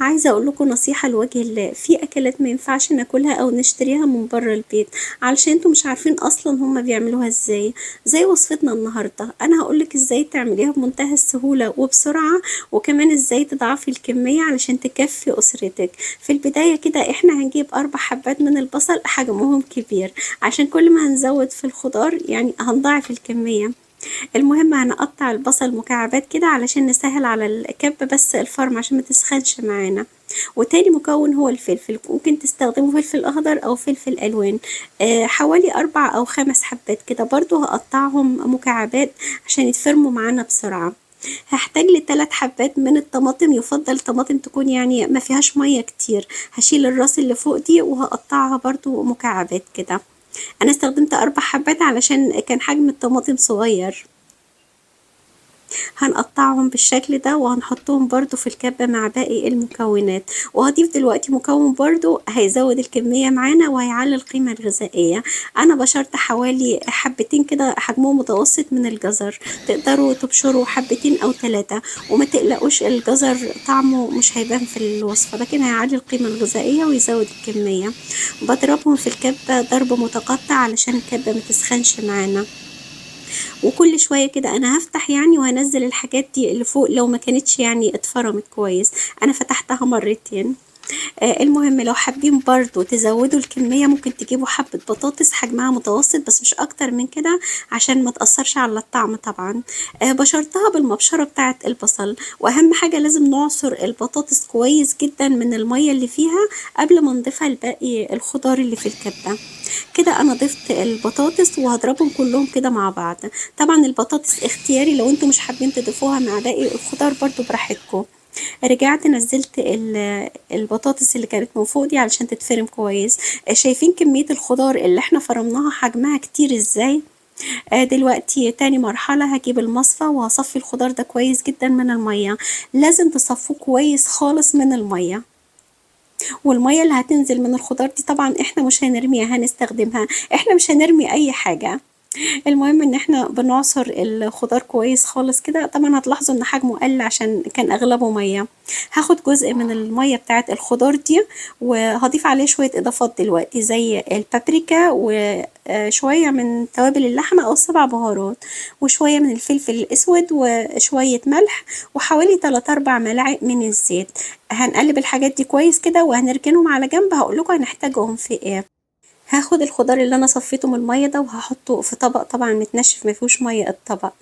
عايزة أقول لكم نصيحة لوجه الله، في أكلات ما ينفعش ناكلها أو نشتريها من برّه البيت، علشان أنتم مش عارفين أصلًا هُم بيعملوها إزاي، زي وصفتنا النهارده، أنا هاقول لِك إزاي تعمليها بمنتهى السهولة وبسرعة، وكمان إزاي تضاعفي الكمية علشان تكفّي أسرتِك. في البداية كده إحنا هنجيب 4 حبات من البصل حجمهم كبير، عشان كل ما هنزوّد في الخضار يعني هنضاعف الكمية. المهم هنقطع البصل مكعبات كده علشان نسهل على الكبة بس الفرم عشان ما تسخنش معانا. وتاني مكون هو الفلفل، ممكن تستخدموا فلفل اخضر او فلفل الوان. حوالي 4 او 5 حبات كده برضو هقطعهم مكعبات عشان يتفرموا معانا بسرعة. هحتاج ل3 حبات من الطماطم، يفضل طماطم تكون يعني ما فيهاش مية كتير. هشيل الراس اللي فوق دي وهقطعها برضو مكعبات كده. انا استخدمت 4 حبات علشان كان حجم الطماطم صغير. هنقطعهم بالشكل ده وهنحطهم برضو في الكبة مع باقي المكونات. وهضيف دلوقتي مكون برضو هيزود الكمية معانا وهيعلي القيمة الغذائية. انا بشرت حوالي حبتين كده حجمهم متوسط من الجزر، تقدروا تبشروا حبتين او 3. وما تقلقوش الجزر طعمه مش هيبان في الوصفة، لكن هيعلي القيمة الغذائية ويزود الكمية. بضربهم في الكبة ضرب متقطع علشان الكبة متسخنش معانا. وكل شوية كده أنا هافتح يعني وهانزّل الحاجات دي اللي فوق لو ما كانتش يعني اتفرمت كويس. أنا فتحتها مرتين. المهم لو حابين برضه تزودوا الكمية ممكن تجيبوا حبة بطاطس حجمها متوسط بس مش أكتر من كده عشان ما تأثرش على الطعم طبعا. بشرتها بالمبشرة بتاعة البصل. وأهم حاجة لازم نعصر البطاطس كويس جدا من المية اللي فيها قبل ما نضيفها لباقي الخضار اللي في الكبة. كده أنا ضفت البطاطس وهضربهم كلهم كده مع بعض. طبعا البطاطس اختياري، لو انتوا مش حابين تضيفوها مع باقي الخضار برضو براحتكم. رجعت نزلت البطاطس اللي كانت من فوق دي علشان تتفرم كويس. شايفين كمية الخضار اللي احنا فرمناها حجمها كتير ازاي. دلوقتي تاني مرحلة هجيب المصفى وهصفي الخضار ده كويس جدا من المية. لازم تصفوه كويس خالص من المية. والمية اللي هتنزل من الخضار دي طبعا احنا مش هنرميها، هنستخدمها. احنا مش هنرمي اي حاجة. المهم ان احنا بنعصر الخضار كويس خالص كده. طبعا هتلاحظوا ان حجمه قل عشان كان اغلبه ميه. هاخد جزء من الميه بتاعه الخضار دي وهضيف عليه شويه اضافات دلوقتي زي البابريكا وشويه من توابل اللحمه او ال7 بهارات، وشويه من الفلفل الاسود وشويه ملح، وحوالي 3 4 ملاعق من الزيت. هنقلب الحاجات دي كويس كده وهنركنهم على جنب، هقول لكم هنحتاجهم في ايه. هاخد الخضار اللي انا صفيته من الميه ده وهحطه في طبق طبعا متنشف ما فيهوش ميه الطبق.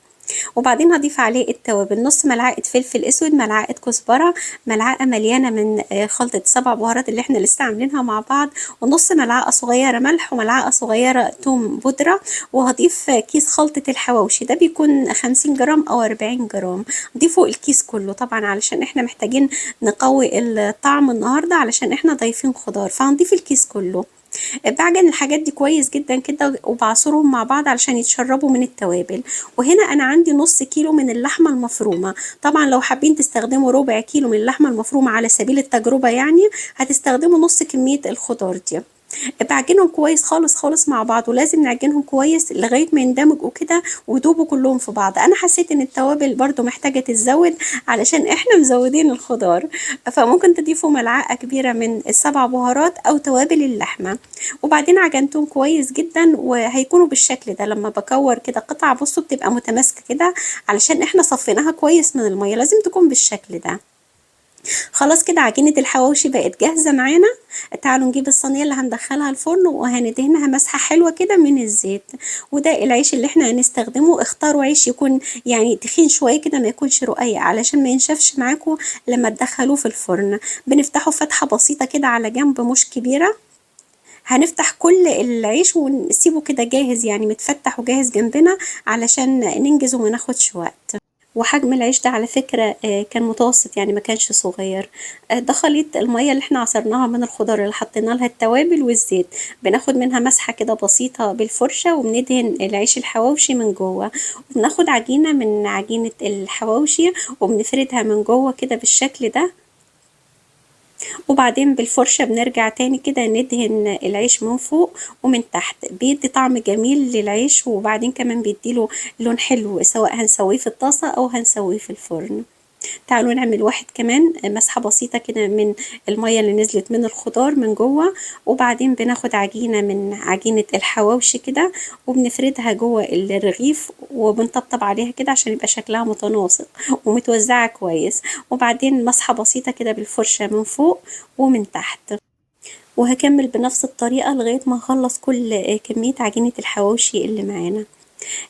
وبعدين هضيف عليه التوابل، نص ملعقه فلفل اسود، ملعقه كزبره، ملعقه مليانه من خلطه ال7 بهارات اللي احنا لسه عاملينها مع بعض، ونص ملعقه صغيره ملح، وملعقه صغيره توم بودره. وهضيف كيس خلطه الحواوشي ده بيكون 50 جرام او 40 جرام. ضيفوا الكيس كله طبعا علشان احنا محتاجين نقوي الطعم النهارده علشان احنا ضايفين خضار، فهنضيف الكيس كله. بعجن الحاجات دي كويس جدا كده وبعصرهم مع بعض علشان يتشربوا من التوابل. وهنا انا عندي نص كيلو من اللحمة المفرومة. طبعا لو حابين تستخدموا ربع كيلو من اللحمة المفرومة على سبيل التجربة يعني هتستخدموا نص كمية الخضار دي. بعجنهم كويس خالص خالص مع بعض، ولازم نعجنهم كويس لغاية ما يندمجوا كده ويدوبوا كلهم في بعض. انا حسيت ان التوابل برضو محتاجة تتزود علشان احنا مزودين الخضار، فممكن تضيفوا ملعقة كبيرة من ال7 بهارات او توابل اللحمة. وبعدين عجنتهم كويس جدا وهيكونوا بالشكل ده. لما بكور كده قطع بصوا بتبقى متماسكة كده علشان احنا صفيناها كويس من المية، لازم تكون بالشكل ده. خلاص كده عجينة الحواوشي بقت جاهزة معانا. تعالوا نجيب الصينية اللي هندخلها الفرن وهندهنها مسحة حلوة كده من الزيت. وده العيش اللي احنا هنستخدمه. اختاروا عيش يكون يعني تخين شوية كده، ما يكونش رقيق علشان ما ينشفش معاكم لما تدخلوه في الفرن. بنفتحه فتحة بسيطة كده على جنب مش كبيرة. هنفتح كل العيش ونسيبه كده جاهز يعني متفتح وجاهز جنبنا علشان ننجز وما ناخدش وقت. وحجم العيش ده على فكرة كان متوسط يعني ما كانش صغير. ده خليط المية اللي احنا عصرناها من الخضار اللي حطينا لها التوابل والزيت. بناخد منها مسحة كده بسيطة بالفرشة وبندهن العيش الحواوشي من جوه. وبناخد عجينة من عجينة الحواوشي وبنفردها من جوه كده بالشكل ده. وبعدين بالفرشة بنرجع تاني كده ندهن العيش من فوق ومن تحت، بيدي طعم جميل للعيش وبعدين كمان بيديله لون حلو سواء هنسويه في الطاسة أو هنسويه في الفرن. تعالوا نعمل واحد كمان، مسحة بسيطة كده من المية اللي نزلت من الخضار من جوه. وبعدين بناخد عجينة من عجينة الحواوشي كده، وبنفردها جوه الرغيف وبنطبطب عليها كده عشان يبقى شكلها متناسق ومتوزعة كويس. وبعدين مسحة بسيطة كده بالفرشة من فوق ومن تحت. وهكمل بنفس الطريقة لغاية ما اخلص كل كمية عجينة الحواوشي اللي معانا.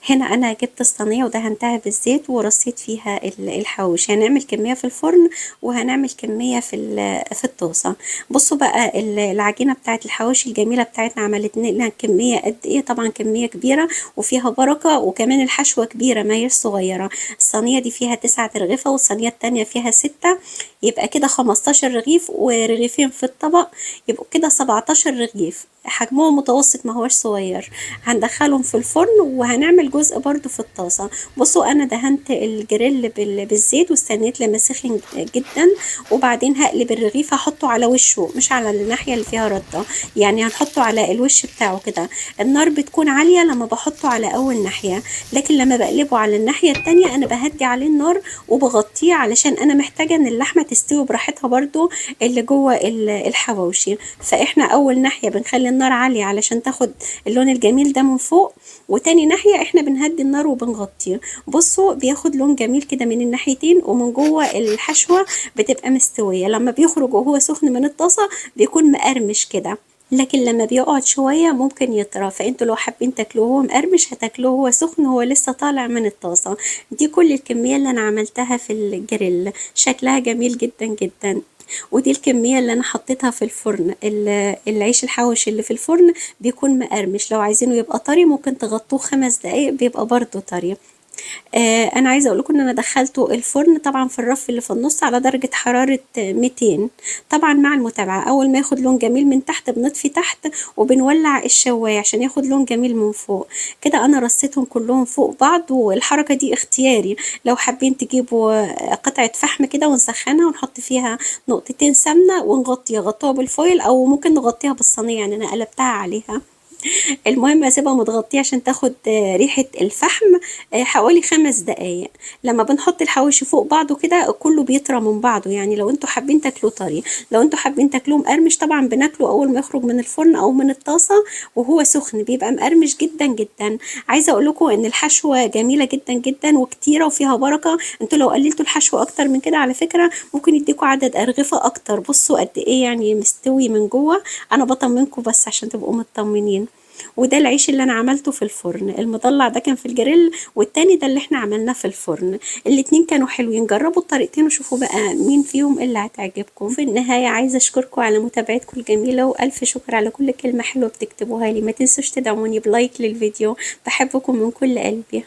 هنا انا جبت الصينيه ودهنتها بالزيت ورصيت فيها الحواوشي. هنعمل كميه في الفرن وهنعمل كميه في الطاسه. بصوا بقى العجينه بتاعت الحواوشي الجميله بتاعتنا عملت لنا كميه قد ايه، طبعا كميه كبيره وفيها بركه، وكمان الحشوه كبيره ما هيش صغيره. الصينيه دي فيها 9 رغيفه والصينيه التانية فيها 6، يبقى كده 15 رغيف ورغيفين في الطبق، يبقوا كده 17 رغيف، حجمهم متوسط ما هوش صغير. هندخلهم في الفرن وهنعمل جزء برضو في الطاسة. بصوا انا دهنت الجريل بالزيت واستنيت لما سخن جدا، وبعدين هقلب الرغيف هحطه على وشه مش على الناحية اللي فيها ردة، يعني هنحطه على الوش بتاعه كده. النار بتكون عالية لما بحطه على اول ناحية، لكن لما بقلبه على الناحية التانية انا بهدي عليه النار وبغطيه علشان انا محتاجة ان اللحمة تستوي براحتها برضو اللي جوه الحواوشي. فاحنا اول ناحية بنخلي النار عالية علشان تاخد اللون الجميل ده من فوق، وتاني ناحية احنا بنهدي النار وبنغطيه. بصوا بياخد لون جميل كده من الناحيتين، ومن جوه الحشوة بتبقى مستوية. لما بيخرج وهو سخن من الطاسة بيكون مقرمش كده، لكن لما بيقعد شوية ممكن يطرى. فانتوا لو حابين تاكلوه وهو مقرمش هتاكلوه وهو سخن وهو لسه طالع من الطاسة. دي كل الكمية اللي انا عملتها في الجريل، شكلها جميل جدا جدا. ودي الكمية اللي انا حطيتها في الفرن. العيش الحوش اللي في الفرن بيكون مقرمش، لو عايزينه يبقى طري ممكن تغطوه 5 دقايق بيبقى برضو طري. انا عايزه اقول لكم ان انا دخلته الفرن طبعا في الرف اللي في النص على درجه حراره 200، طبعا مع المتابعه. اول ما ياخد لون جميل من تحت بنطفي تحت وبنولع الشوايه عشان ياخد لون جميل من فوق كده. انا رصيتهم كلهم فوق بعض، والحركه دي اختياري. لو حابين تجيبوا قطعه فحم كده ونسخنها ونحط فيها نقطتين سمنه ونغطيها، غطوها بالفويل او ممكن نغطيها بالصينيه، يعني انا قلبتها عليها. المهم اسيبها متغطية عشان تاخد ريحة الفحم حوالي 5 دقايق. لما بنحط الحواوشي فوق بعضه كده كله بيطرى من بعضه، يعني لو انتوا حابين تاكلوه طري. لو انتوا حابين تاكلوه مقرمش طبعا بناكله اول ما يخرج من الفرن او من الطاسة وهو سخن بيبقى مقرمش جدا جدا. عايزة اقول لكم ان الحشوة جميلة جدا جدا وكتيرة وفيها بركة. انتوا لو قللتوا الحشو اكتر من كده على فكرة ممكن يديكوا عدد ارغفة اكتر. بصوا قد ايه يعني مستوي من جوه. انا بطمنكم بس عشان تبقوا مطمنين. وده العيش اللي انا عملته في الفرن. المضلع ده كان في الجريل والتاني ده اللي احنا عملناه في الفرن. الاتنين كانوا حلوين، جربوا الطريقتين وشوفوا بقى مين فيهم اللي هتعجبكم. في النهاية عايزة اشكركم على متابعتكم الجميلة، والف شكر على كل كلمة حلوة بتكتبوها لي. ما تنسوش تدعموني بلايك للفيديو، بحبكم من كل قلبي.